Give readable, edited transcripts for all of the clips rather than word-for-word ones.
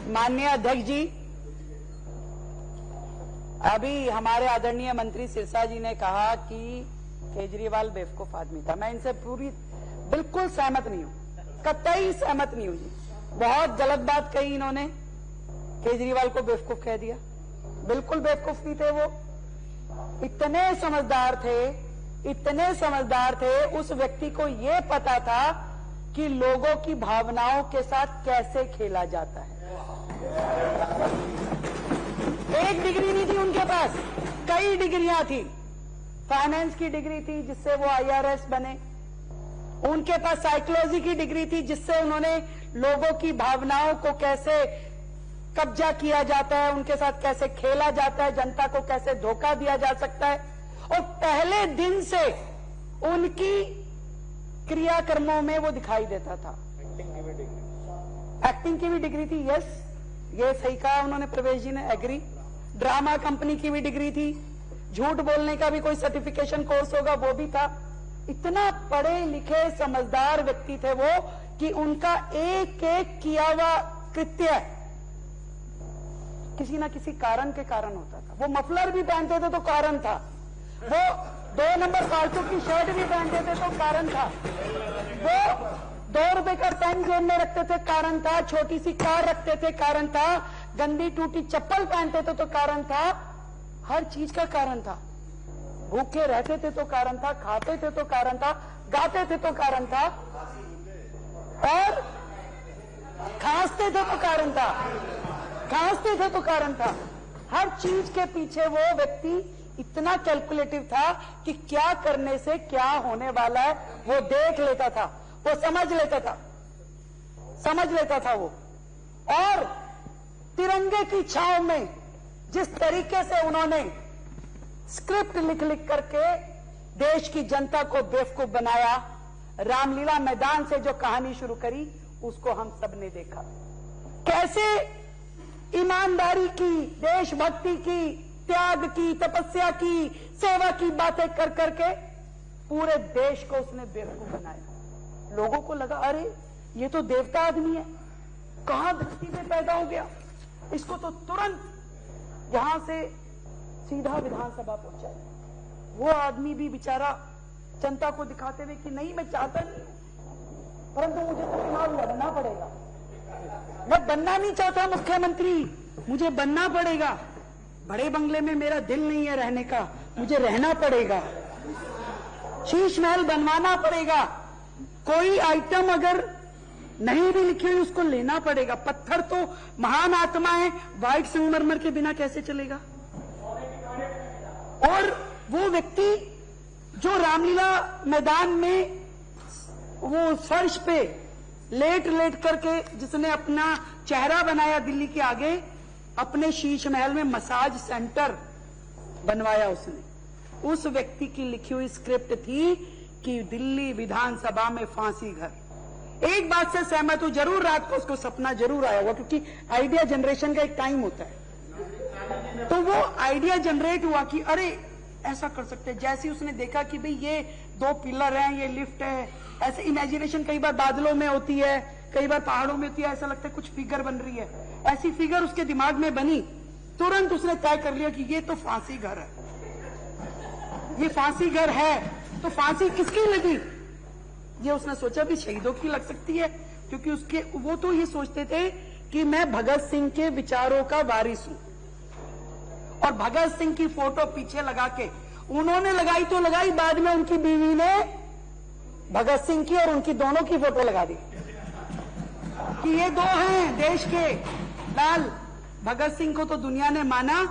माननीय अध्यक्ष जी, अभी हमारे आदरणीय मंत्री सिरसा जी ने कहा कि केजरीवाल बेवकूफ आदमी था। मैं इनसे बिल्कुल सहमत नहीं हूं, कतई सहमत नहीं हूं जी। बहुत गलत बात कही इन्होंने, केजरीवाल को बेवकूफ कह दिया। बिल्कुल बेवकूफ नहीं थे वो, इतने समझदार थे। उस व्यक्ति को ये पता था कि लोगों की भावनाओं के साथ कैसे खेला जाता है। एक डिग्री नहीं थी उनके पास, कई डिग्रियां थी। फाइनेंस की डिग्री थी जिससे वो IRS बने, उनके पास साइकोलॉजी की डिग्री थी जिससे उन्होंने लोगों की भावनाओं को कैसे कब्जा किया जाता है, उनके साथ कैसे खेला जाता है, जनता को कैसे धोखा दिया जा सकता है। और पहले दिन से उनकी क्रियाकर्मों में वो दिखाई देता था। एक्टिंग की भी डिग्री थी, यस, ये सही कहा उन्होंने, प्रवेश जी ने, एग्री। ड्रामा कंपनी की भी डिग्री थी, झूठ बोलने का भी कोई सर्टिफिकेशन कोर्स होगा वो भी था। इतना पढ़े लिखे समझदार व्यक्ति थे वो कि उनका एक एक किया हुआ कृत्य किसी ना किसी कारण के कारण होता था। वो मफलर भी पहनते थे तो कारण था, वो 2 नंबर फालतू की शर्ट भी पहनते थे तो कारण था, वो 2 रुपए का पेन जेब में रखते थे कारण था, छोटी सी कार रखते थे कारण था, गंदी टूटी चप्पल पहनते थे तो कारण था, हर चीज का कारण था। भूखे रहते थे तो कारण था, खाते थे तो कारण था, गाते थे तो कारण था, और खांसते थे तो कारण था, हर चीज के पीछे वो व्यक्ति इतना कैलकुलेटिव था कि क्या करने से क्या होने वाला है वो देख लेता था, वो समझ लेता था वो। और तिरंगे की छांव में जिस तरीके से उन्होंने स्क्रिप्ट लिख करके देश की जनता को बेवकूफ बनाया, रामलीला मैदान से जो कहानी शुरू करी उसको हम सब ने देखा। कैसे ईमानदारी की, देशभक्ति की, त्याग की, तपस्या की, सेवा की बातें कर करके पूरे देश को उसने बेवकूफ बनाया। लोगों को लगा अरे ये तो देवता आदमी है, कहां धरती में पैदा हो गया, इसको तो तुरंत यहां से सीधा विधानसभा पहुंचाया। वो आदमी भी बेचारा जनता को दिखाते हुए कि नहीं मैं चाहता नहीं, परंतु मुझे तो चुनाव लड़ना पड़ेगा, मैं बनना नहीं चाहता मुख्यमंत्री, मुझे बनना पड़ेगा, बड़े बंगले में मेरा दिल नहीं है रहने का, मुझे रहना पड़ेगा, शीश महल बनवाना पड़ेगा, कोई आइटम अगर नहीं भी लिखी हुई उसको लेना पड़ेगा। पत्थर तो महान आत्मा है, व्हाइट संगमरमर के बिना कैसे चलेगा। और वो व्यक्ति जो रामलीला मैदान में वो फर्श पे लेट करके जिसने अपना चेहरा बनाया दिल्ली के आगे, अपने शीश महल में मसाज सेंटर बनवाया उसने। उस व्यक्ति की लिखी हुई स्क्रिप्ट थी कि दिल्ली विधानसभा में फांसी घर। एक बात से सहमत हूं, जरूर रात को उसको सपना जरूर आया होगा, क्योंकि आइडिया जनरेशन का एक टाइम होता है। तो वो आइडिया जनरेट हुआ कि अरे ऐसा कर सकते हैं। जैसे उसने देखा कि भाई ये 2 पिलर हैं, ये लिफ्ट है, ऐसे इमेजिनेशन कई बार बादलों में होती है, कई बार पहाड़ों में होती है, ऐसा लगता है कुछ फिगर बन रही है, ऐसी फिगर उसके दिमाग में बनी। तुरंत उसने तय कर लिया कि ये तो फांसी घर है, ये फांसी घर है, तो फांसी किसकी लगी? ये उसने सोचा भी शहीदों की लग सकती है, क्योंकि वो तो ये सोचते थे कि मैं भगत सिंह के विचारों का वारिस हूं। और भगत सिंह की फोटो पीछे लगा के उन्होंने लगाई तो लगाई, बाद में उनकी बीवी ने भगत सिंह की और उनकी दोनों की फोटो लगा दी कि ये 2 हैं देश के लाल। भगत सिंह को तो दुनिया ने माना,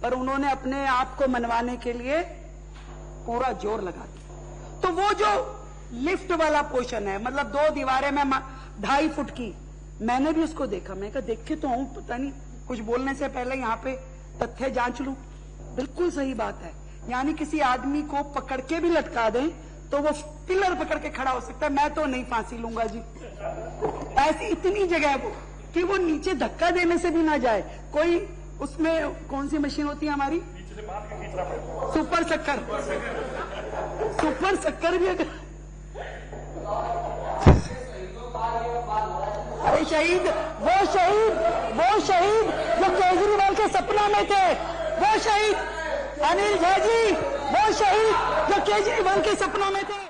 पर उन्होंने अपने आप को मनवाने के लिए पूरा जोर लगा दिया। तो वो जो लिफ्ट वाला पोर्शन है, मतलब 2 दीवारें में 2.5 फुट की, मैंने भी उसको देखा। मैं कहा देख के तो आऊं, पता नहीं कुछ बोलने से पहले यहाँ पे तथ्य जांच लूं। बिल्कुल सही बात है, यानी किसी आदमी को पकड़ के भी लटका दें तो वो पिलर पकड़ के खड़ा हो सकता है, मैं तो नहीं फांसी लूंगा जी। ऐसी इतनी जगह है वो कि वो नीचे धक्का देने से भी ना जाए। कोई उसमें कौन सी मशीन होती है हमारी, सुपर शक्कर भी अगर अरे शहीद, वो सपनों में थे, वो शहीद अनिल जैजी, वो शहीद जो केजरीवाल के सपनों में थे।